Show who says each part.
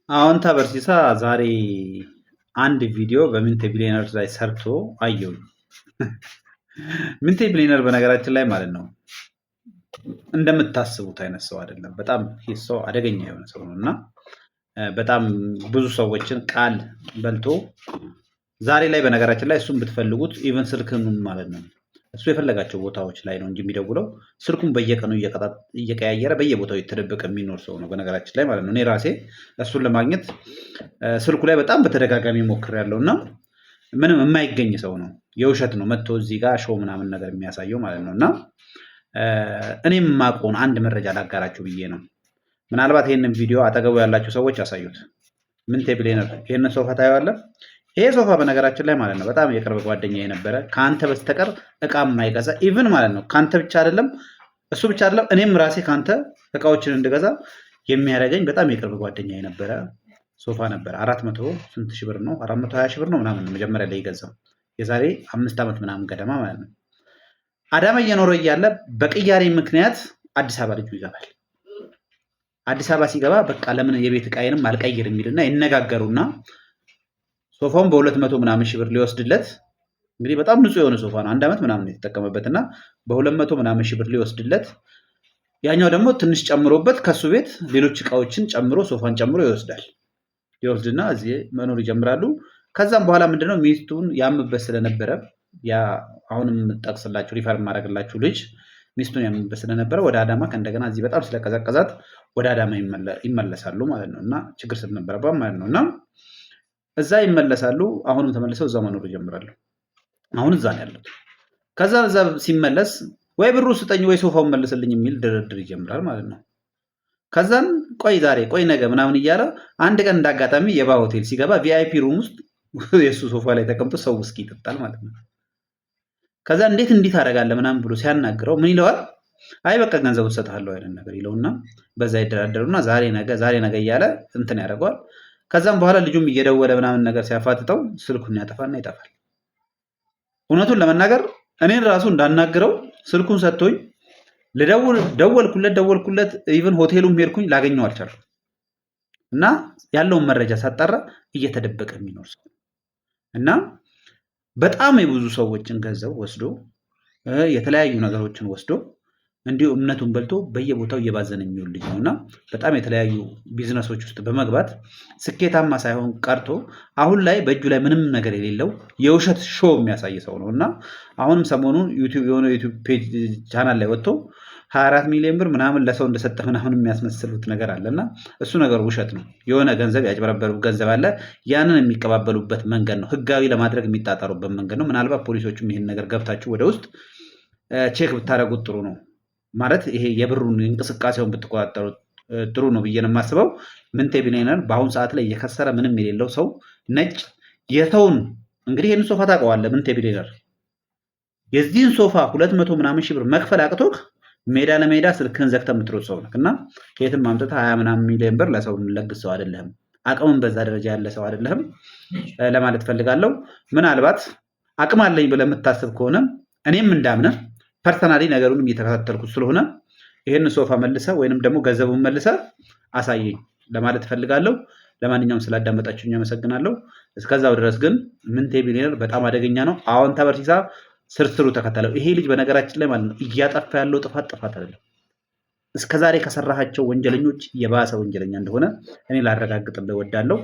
Speaker 1: አዎንታ በርሲሳ ዛሬ አንድ ቪዲዮ በሚንቴ ቢሊየነር ላይ ሰርቶ አየሁኝ። ሚንቴ ቢሊየነር በነገራችን ላይ ማለት ነው እንደምታስቡት አይነት ሰው አይደለም። በጣም ይህ ሰው አደገኛ የሆነ ሰው ነው እና በጣም ብዙ ሰዎችን ቃል በልቶ ዛሬ ላይ በነገራችን ላይ እሱም ብትፈልጉት ኢቨን ስልክን ማለት ነው እሱ የፈለጋቸው ቦታዎች ላይ ነው እንጂ የሚደውለው ስልኩን በየቀኑ እየቀያየረ በየቦታው የተደበቀ የሚኖር ሰው ነው በነገራችን ላይ ማለት ነው። እኔ ራሴ እሱን ለማግኘት ስልኩ ላይ በጣም በተደጋጋሚ ሞክሬያለሁ እና ምንም የማይገኝ ሰው ነው። የውሸት ነው መጥቶ እዚህ ጋር ሾው ምናምን ነገር የሚያሳየው ማለት ነው። እና እኔም የማውቀውን አንድ መረጃ ላጋራችሁ ብዬ ነው። ምናልባት ይህንን ቪዲዮ አጠገቡ ያላችሁ ሰዎች ያሳዩት። ሚንቴ ቢሊየነር ይህንን ሶፋ ታየዋለህ? ይሄ ሶፋ በነገራችን ላይ ማለት ነው በጣም የቅርብ ጓደኛ የነበረ ከአንተ በስተቀር እቃ የማይገዛ ኢቭን ማለት ነው ከአንተ ብቻ አይደለም እሱ ብቻ አይደለም እኔም ራሴ ከአንተ እቃዎችን እንድገዛ የሚያደርገኝ በጣም የቅርብ ጓደኛ የነበረ ሶፋ ነበር። 400 ስንት ሺህ ብር ነው? 420 ሺህ ብር ነው ምናምን መጀመሪያ ላይ የገዛው የዛሬ 5 ዓመት ምናምን ገደማ ማለት ነው። አዳማ እየኖረ እያለ በቅያሬ ምክንያት አዲስ አበባ ልጁ ይገባል። አዲስ አበባ ሲገባ በቃ ለምን የቤት እቃዬንም አልቀይር የሚልና ይነጋገሩና ሶፋውን በ200 ምናምን ሺህ ብር ሊወስድለት እንግዲህ በጣም ንጹህ የሆነ ሶፋ ነው። 1 ዓመት ምናምን የተጠቀመበት እና በ200 ምናምን ሺህ ብር ሊወስድለት ያኛው ደግሞ ትንሽ ጨምሮበት ከሱ ቤት ሌሎች እቃዎችን ጨምሮ ሶፋን ጨምሮ ይወስዳል። ይወስድና እዚህ መኖር ይጀምራሉ። ከዛም በኋላ ምንድነው ሚስቱን ያምበት ስለነበረ ያ አሁንም ጠቅስላችሁ ሪፈር ማድረግላችሁ ልጅ ሚስቱን ያምበት ስለነበረ ወደ አዳማ ከእንደገና እዚህ በጣም ስለቀዘቀዛት ወደ አዳማ ይመለሳሉ ማለት ነው። እና ችግር ስለነበረባት ማለት ነው እና እዛ ይመለሳሉ። አሁንም ተመልሰው እዛ መኖር ይጀምራሉ። አሁን እዛ ነው ያሉት። ከዛ እዛ ሲመለስ ወይ ብሩ ስጠኝ ወይ ሶፋውን መልስልኝ የሚል ድርድር ይጀምራል ማለት ነው። ከዛን ቆይ ዛሬ ቆይ ነገ ምናምን እያለ አንድ ቀን እንዳጋጣሚ የባ ሆቴል ሲገባ ቪአይፒ ሩም ውስጥ የእሱ ሶፋ ላይ ተቀምጦ ሰው ውስኪ ይጠጣል ማለት ነው። ከዛ እንዴት እንዲህ ታደርጋለህ ምናምን ብሎ ሲያናግረው ምን ይለዋል? አይ በቃ ገንዘቡን እሰጥሃለሁ አይነት ነገር ይለውና በዛ ይደራደሩና ዛሬ ነገ እያለ እንትን ያደርገዋል። ከዛም በኋላ ልጁም እየደወለ ምናምን ነገር ሲያፋጥጠው ስልኩን ያጠፋና ይጠፋል። እውነቱን ለመናገር እኔን ራሱ እንዳናግረው ስልኩን ሰጥቶኝ ደወልኩለት ኢቭን ሆቴሉም ሄድኩኝ ላገኘው አልቻልኩም። እና ያለውን መረጃ ሳጣራ እየተደበቀ የሚኖር ሰው እና በጣም የብዙ ሰዎችን ገንዘብ ወስዶ የተለያዩ ነገሮችን ወስዶ እንዲሁ እምነቱን በልቶ በየቦታው እየባዘነ የሚውል ልጅ ነው እና በጣም የተለያዩ ቢዝነሶች ውስጥ በመግባት ስኬታማ ሳይሆን ቀርቶ አሁን ላይ በእጁ ላይ ምንም ነገር የሌለው የውሸት ሾው የሚያሳይ ሰው ነው እና አሁንም ሰሞኑን የሆነ ዩቲዩብ ፔጅ ቻናል ላይ ወጥቶ 24 ሚሊዮን ብር ምናምን ለሰው እንደሰጠ ምናምን የሚያስመስሉት ነገር አለ እና እሱ ነገር ውሸት ነው። የሆነ ገንዘብ ያጭበረበሩ ገንዘብ አለ። ያንን የሚቀባበሉበት መንገድ ነው። ህጋዊ ለማድረግ የሚጣጣሩበት መንገድ ነው። ምናልባት ፖሊሶቹም ይህን ነገር ገብታችሁ ወደ ውስጥ ቼክ ብታደረጉት ጥሩ ነው። ማለት ይሄ የብሩን እንቅስቃሴውን ብትቆጣጠሩ ጥሩ ነው ብዬ ነው የማስበው። ሚንቴ ቢሊየነር በአሁኑ ሰዓት ላይ እየከሰረ ምንም የሌለው ሰው ነጭ የተውን እንግዲህ ይህን ሶፋ ታውቀዋለህ። ሚንቴ ቢሊየነር የዚህን ሶፋ 200 ምናምን ሺህ ብር መክፈል አቅቶክ ሜዳ ለሜዳ ስልክህን ዘግተህ የምትሮጥ ሰው ነህ እና ከየትም አምጥተህ 20 ምናምን ሚሊዮን ብር ለሰው ለግስ ሰው አይደለህም። አቅምን በዛ ደረጃ ያለ ሰው አይደለህም ለማለት ፈልጋለሁ። ምናልባት አቅም አለኝ ብለህ የምታስብ ከሆነ እኔም እንዳምነህ ፐርሰናሊ ነገሩንም እየተከታተልኩት ስለሆነ ይህን ሶፋ መልሰ ወይንም ደግሞ ገንዘቡን መልሰ አሳየኝ ለማለት ፈልጋለሁ። ለማንኛውም ስላዳመጣችሁኝ አመሰግናለሁ። እስከዛው ድረስ ግን ሚንቴ ቢሊየነር በጣም አደገኛ ነው። አዎንታ በርሲሳ ስርስሩ ተከተለው። ይሄ ልጅ በነገራችን ላይ ማለት ነው እያጠፋ ያለው ጥፋት አይደለም። እስከዛሬ ከሰራሃቸው ወንጀለኞች የባሰ ወንጀለኛ እንደሆነ እኔ ላረጋግጥልህ እወዳለሁ።